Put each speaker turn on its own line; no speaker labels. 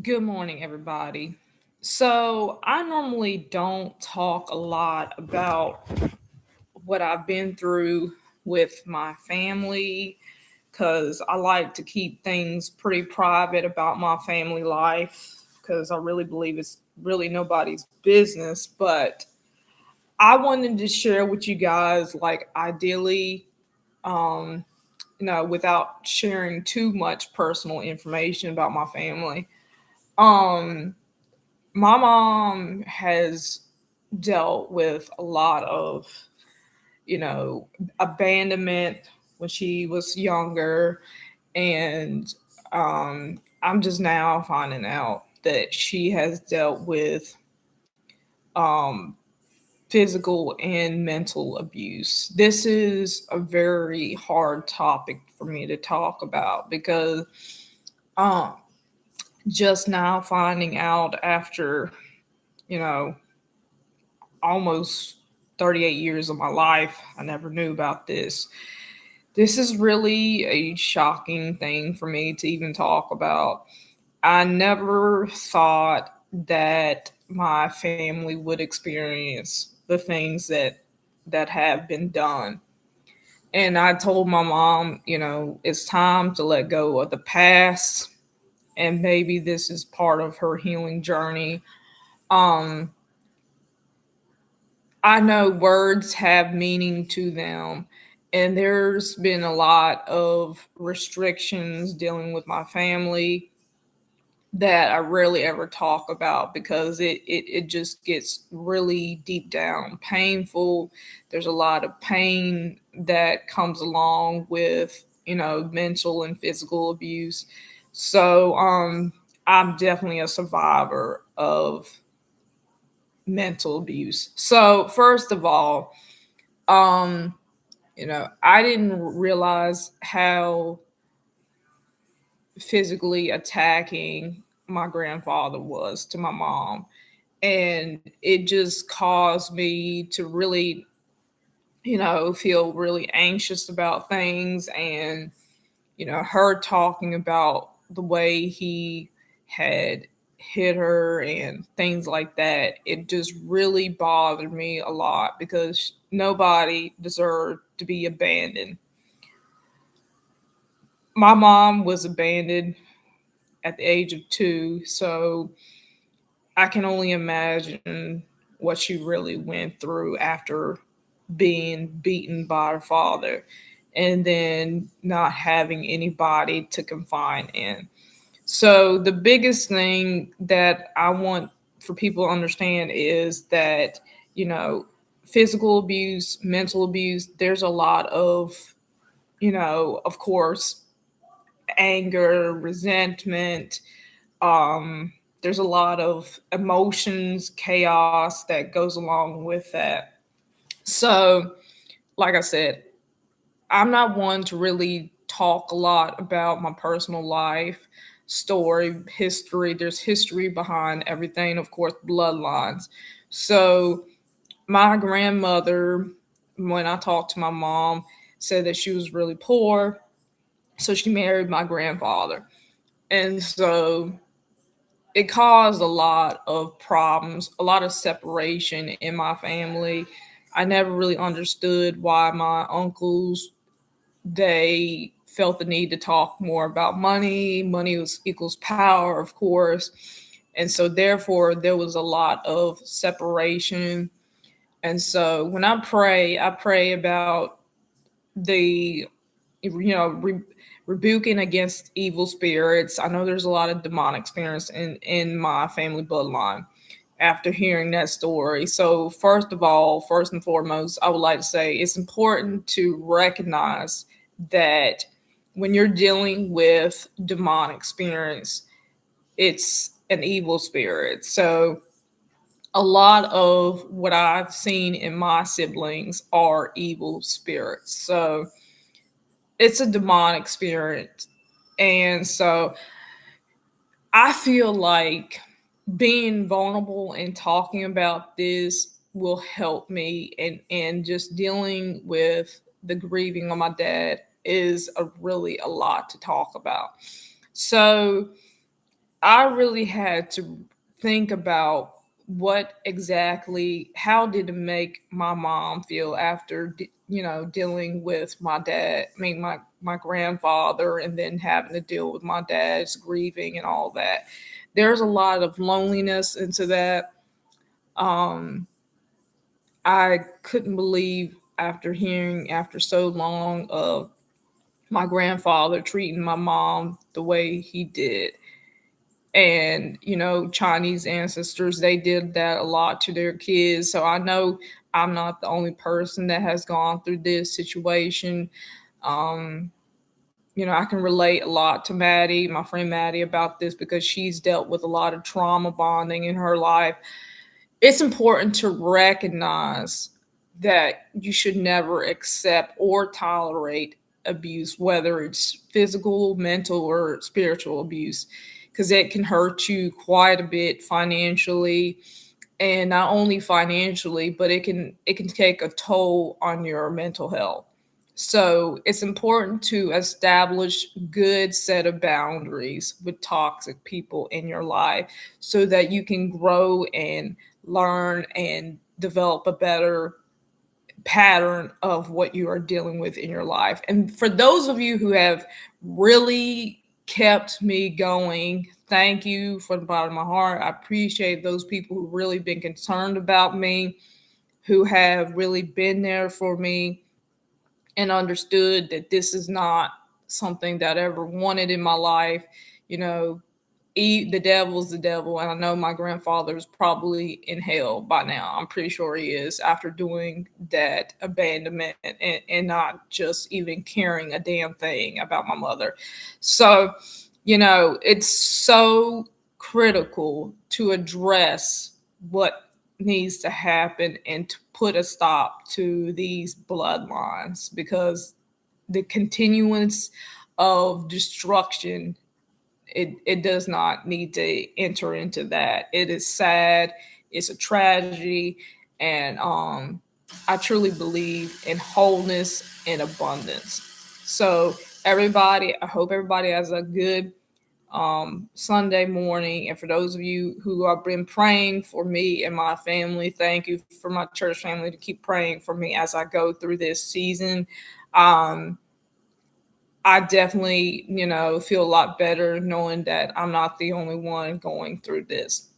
Good morning, everybody. So, I normally don't talk a lot about what I've been through with my family because I like to keep things pretty private about my family life because I really believe it's really nobody's business. But I wanted to share with you guys, like, ideally, um, without sharing too much personal information about my family. Um, my mom has dealt with a lot of, abandonment when she was younger. And I'm just now finding out that she has dealt with um, physical and mental abuse. This is a very hard topic for me to talk about because um, just now finding out after, you know, almost 38 years of my life, I never knew about this. This is really a shocking thing for me to even talk about. I never thought that my family would experience the things that have been done. And I told my mom, it's time to let go of the past and maybe this is part of her healing journey. Um I know words have meaning to them, and there's been a lot of restrictions dealing with my family that I rarely ever talk about because it just gets really deep down painful. There's a lot of pain that comes along with, mental and physical abuse. So I'm definitely a survivor of mental abuse. So first of all, um, I didn't realize how physically attacking my grandfather was to my mom. And it just caused me to really, feel really anxious about things. And, her talking about the way he had hit her and things like that, it just really bothered me a lot because nobody deserved to be abandoned. My mom was abandoned at the age of 2, so I can only imagine what she really went through after being beaten by her father and then not having anybody to confine in. So, the biggest thing that I want for people to understand is that, you know, physical abuse, mental abuse, there's a lot of, of course, anger, resentment. There's a lot of emotions, chaos that goes along with that. So, like I said, I'm not one to really talk a lot about my personal life, story, history. There's history behind everything, of course, bloodlines. So, my grandmother, when I talked to my mom, said that she was really poor. So, she married my grandfather. And so it caused a lot of problems, a lot of separation in my family. I never really understood why my uncles, they felt the need to talk more about money. Money was equals power, of course. And so therefore there was a lot of separation. And so when I pray about the rebuking against evil spirits. I know there's a lot of demonic spirits in my family bloodline after hearing that story. So first and foremost, I would like to say it's important to recognize that when you're dealing with demonic spirits, it's an evil spirit. So a lot of what I've seen in my siblings are evil spirits. So it's a demonic spirit. And so I feel like being vulnerable and talking about this will help me and just dealing with the grieving of my dad is a really a lot to talk about. So I really had to think about how did it make my mom feel after, dealing with my dad, I mean, my grandfather, and then having to deal with my dad's grieving and all that. There's a lot of loneliness into that. Um, I couldn't believe after so long of my grandfather treating my mom the way he did. And Chinese ancestors, they did that a lot to their kids, so I know I'm not the only person that has gone through this situation. um I can relate a lot to Maddie, my friend Maddie, about this because she's dealt with a lot of trauma bonding in her life. It's important to recognize that you should never accept or tolerate abuse, whether it's physical, mental, or spiritual abuse, because it can hurt you quite a bit financially, and not only financially, but it can take a toll on your mental health. So it's important to establish good set of boundaries with toxic people in your life so that you can grow and learn and develop a better pattern of what you are dealing with in your life. And for those of you who have really kept me going, thank you from the bottom of my heart. I appreciate those people who really been concerned about me, who have really been there for me and understood that this is not something that I ever wanted in my life. You know, the devil's the devil, and I know my grandfather is probably in hell by now. I'm pretty sure he is, after doing that abandonment and not just even caring a damn thing about my mother. So, it's so critical to address what needs to happen and to put a stop to these bloodlines, because the continuance of destruction, it does not need to enter into that. It is sad, it's a tragedy, and I truly believe in wholeness and abundance. So everybody, I hope everybody has a good Sunday morning. And for those of you who have been praying for me and my family, thank you for my church family to keep praying for me as I go through this season. Um, I definitely, feel a lot better knowing that I'm not the only one going through this.